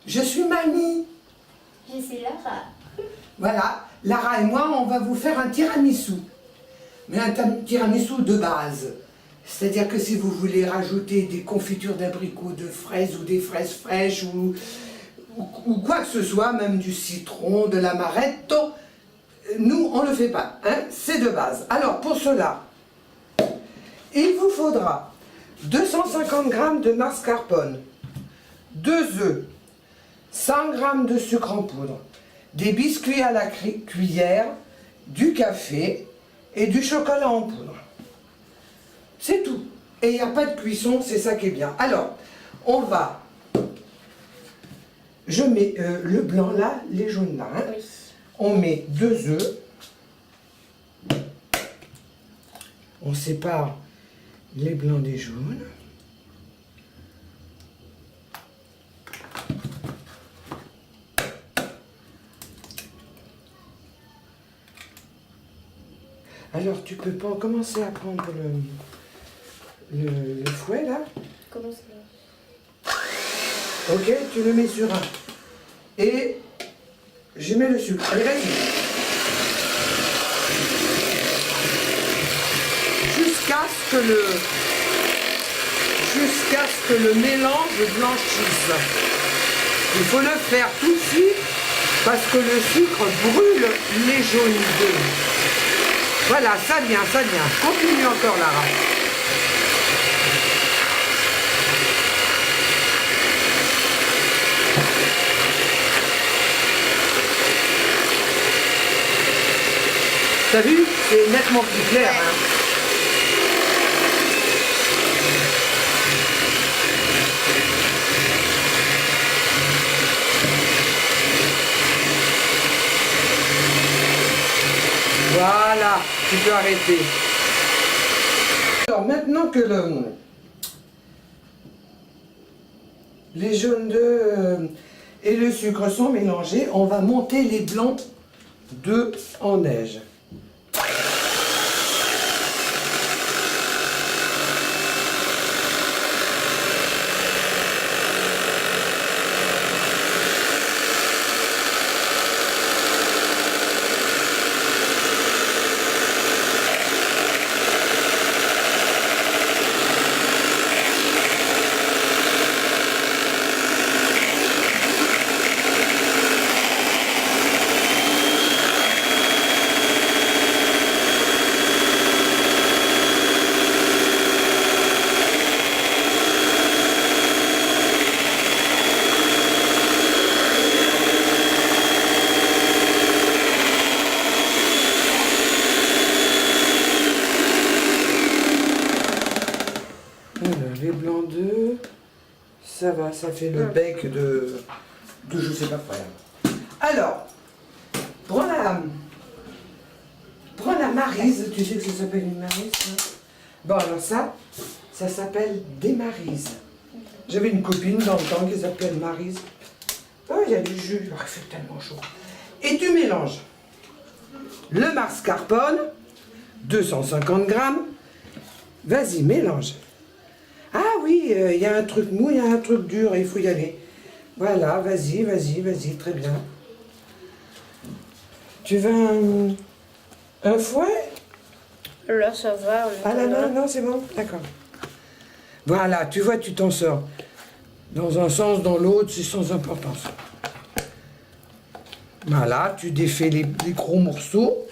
Je suis Mamie. Je suis Lara. Voilà, Lara et moi, on va vous faire un tiramisu. Mais un tiramisu de base. C'est-à-dire que si vous voulez rajouter des confitures d'abricots, de fraises ou des fraises fraîches ou quoi que ce soit, même du citron, de l'amaretto, nous, on ne le fait pas. Hein, c'est de base. Alors, pour cela, il vous faudra 250 g de mascarpone, 2 œufs, 100 g de sucre en poudre, des biscuits à la cuillère, du café et du chocolat en poudre. C'est tout. Et il n'y a pas de cuisson, c'est ça qui est bien. Alors, on va... Je mets le blanc là, les jaunes là. Hein. Oui. On met 2 œufs. On sépare les blancs des jaunes. Alors, tu peux pas commencer à prendre le fouet, là. Comment ça? Ok, tu le mets sur un. Et je mets le sucre. Allez, vas-y. Jusqu'à ce que le mélange blanchisse. Il faut le faire tout de suite parce que le sucre brûle les jaunes d'œufs. Voilà, ça vient, ça vient. Continue encore, Lara. T'as vu? C'est nettement plus clair. Hein. Voilà, tu peux arrêter. Alors maintenant que les jaunes d'œufs et le sucre sont mélangés, on va monter les blancs d'œufs en neige. Les blancs d'œufs, ça va, ça fait le bec de je sais pas quoi. Alors, prends la maryse, tu sais que ça s'appelle une maryse, hein? Bon alors ça s'appelle des marises. J'avais une copine dans le temps qui s'appelle Maryse. Oh, il y a du jus, il fait tellement chaud. Et tu mélanges le mascarpone, 250 g. Vas-y, mélange. Ah oui, il y a un truc mou, il y a un truc dur, il faut y aller. Voilà, vas-y, vas-y, vas-y, très bien. Tu veux un fouet? Là, ça va. Ah là, non, non, c'est bon, d'accord. Voilà, tu vois, tu t'en sors. Dans un sens, dans l'autre, c'est sans importance. Voilà, tu défais les gros morceaux.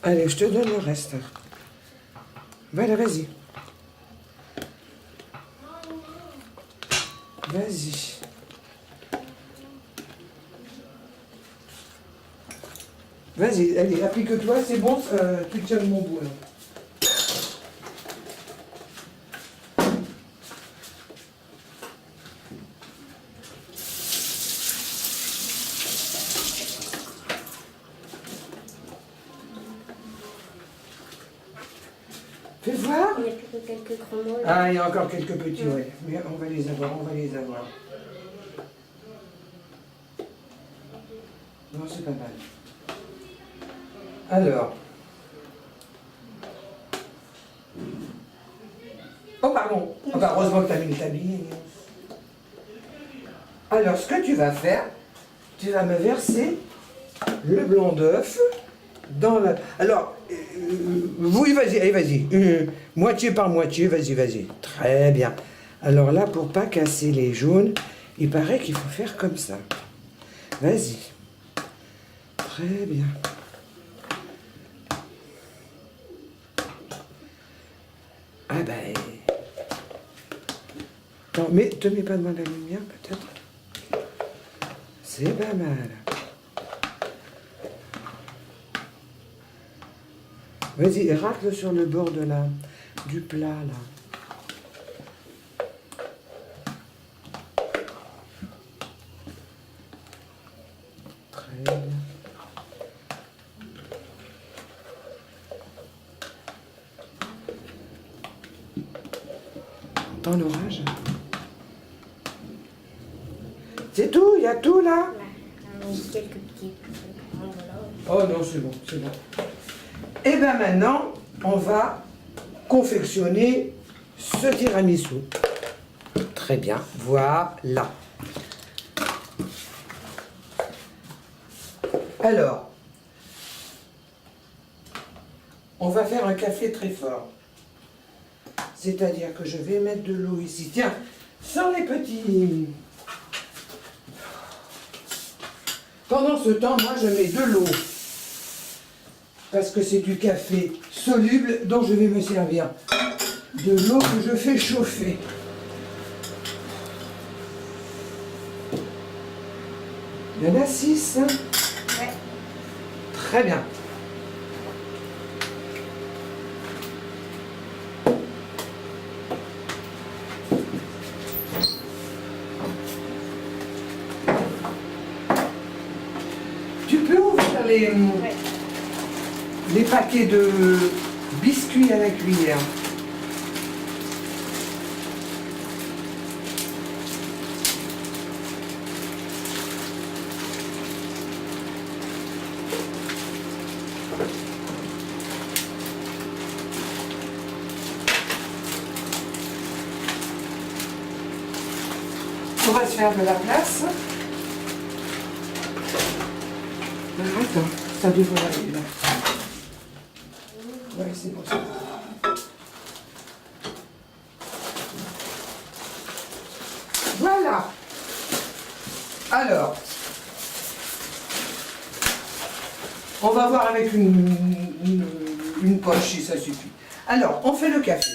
Allez, je te donne le reste. Voilà, vas-y. Vas-y. Vas-y, allez, applique-toi, c'est bon, tu tiens mon bout là. Fais voir. Il n'y a plus que quelques grands mots. Ah, il y a encore quelques petits, oui. Mais on va les avoir, on va les avoir. Non, c'est pas mal. Alors. Oh, pardon. Oh, bah, heureusement que tu as mis le tablier. Alors, ce que tu vas faire, tu vas me verser le blanc d'œuf dans le... Alors, oui, vas-y, allez, vas-y. Moitié par moitié, vas-y, vas-y. Très bien. Alors là, pour pas casser les jaunes, il paraît qu'il faut faire comme ça. Vas-y. Très bien. Ah ben... Attends, mais te mets pas devant la lumière, peut-être? C'est pas mal. Vas-y, racle sur le bord de du plat, là. Très bien. T'entends l'orage? C'est tout? Il y a tout, là? Quelques petits. Oh non, c'est bon, c'est bon. Et bien maintenant, on va confectionner ce tiramisu. Très bien, voilà. Alors, on va faire un café très fort. C'est-à-dire que je vais mettre de l'eau ici. Tiens, sans les petits... Pendant ce temps, moi, je mets de l'eau. Parce que c'est du café soluble dont je vais me servir. De l'eau que je fais chauffer. Il y en a 6. Ouais. Très bien. Tu peux ouvrir les paquets de biscuits à la cuillère. On va se faire de la place. Attends, ça devrait aller là. Ouais, c'est bon. Voilà. Alors, on va voir avec une poche si ça suffit. Alors, on fait le café.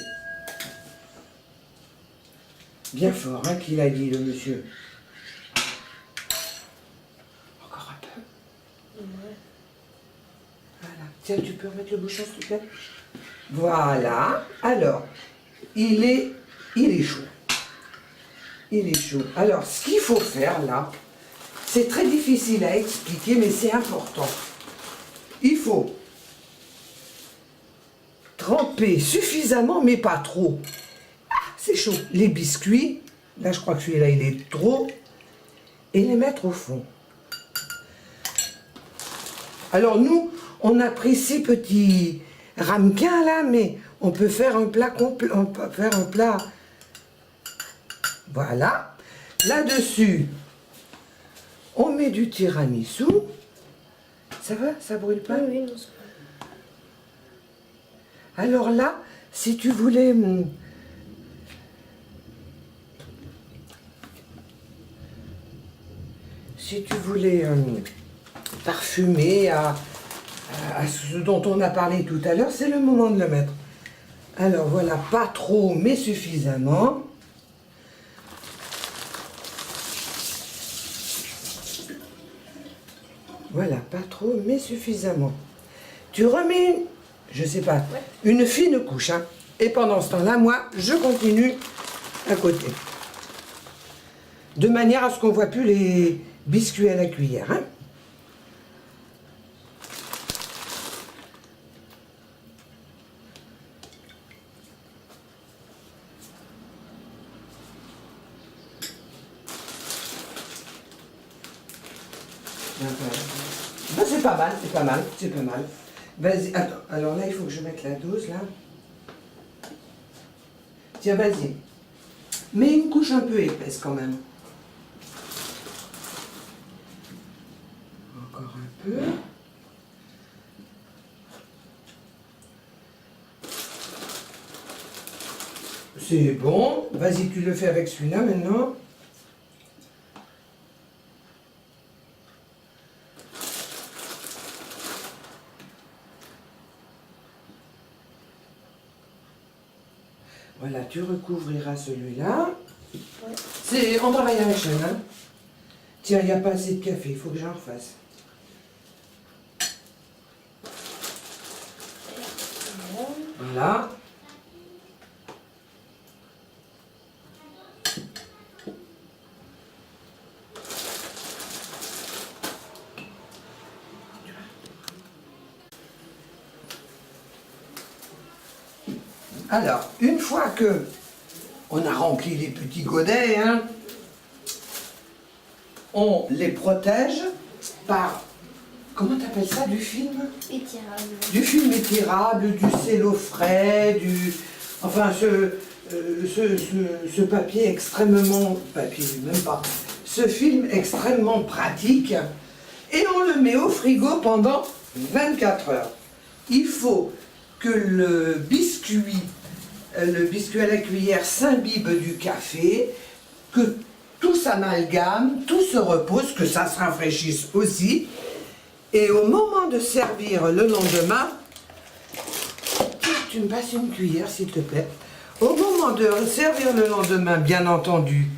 Bien fort, hein, qu'il a dit, le monsieur. Encore un peu. Voilà. Tiens, tu peux remettre le bouchon, s'il te plaît? Voilà. Alors, il est chaud. Il est chaud. Alors, ce qu'il faut faire, là, c'est très difficile à expliquer, mais c'est important. Il faut tremper suffisamment, mais pas trop. C'est chaud. Les biscuits, là je crois que celui-là il est trop, et les mettre au fond. Alors nous, on a pris ces petits ramequins là, mais on peut faire un plat complet, on peut faire un plat. Voilà. Là-dessus, on met du tiramisu. Ça va? Ça brûle pas? Oui, non, c'est pas... Alors là, si tu voulais... Si tu voulais parfumer à ce dont on a parlé tout à l'heure, c'est le moment de le mettre. Alors voilà, pas trop, mais suffisamment. Voilà, pas trop, mais suffisamment. Tu remets, je sais pas, une fine couche. Hein, et pendant ce temps-là, moi, je continue à côté. De manière à ce qu'on ne voit plus les biscuits à la cuillère. Hein. Ben, c'est pas mal, c'est pas mal, c'est pas mal. Vas-y, attends, alors là, il faut que je mette la dose, là. Tiens, vas-y. Mets une couche un peu épaisse quand même. Encore un peu. C'est bon. Vas-y, tu le fais avec celui-là maintenant. Voilà, tu recouvriras celui-là. Ouais. On travaille à la chaîne, hein. Tiens, il n'y a pas assez de café, il faut que j'en refasse. Voilà. Alors, une fois que on a rempli les petits godets, hein, on les protège par, comment t'appelles ça, du film? Étirable. Du film étirable, du cello frais, enfin ce papier extrêmement, même pas, ce film extrêmement pratique, et on le met au frigo pendant 24 heures. Il faut que le biscuit à la cuillère s'imbibe du café, que tout s'amalgame, tout se repose, que ça se rafraîchisse aussi. Et au moment de servir le lendemain, tu me passes une cuillère s'il te plaît. Au moment de servir le lendemain, bien entendu,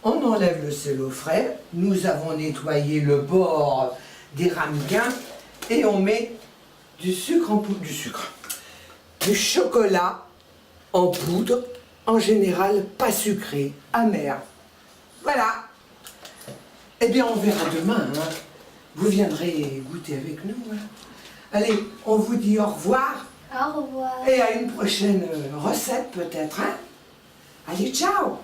on enlève le cello frais. Nous avons nettoyé le bord des ramequins et on met du sucre en poudre, du chocolat en poudre, en général pas sucré, amer. Voilà. Eh bien, on verra demain. Hein. Vous viendrez goûter avec nous. Hein. Allez, on vous dit au revoir. Au revoir. Et à une prochaine recette peut-être. Hein. Allez, ciao.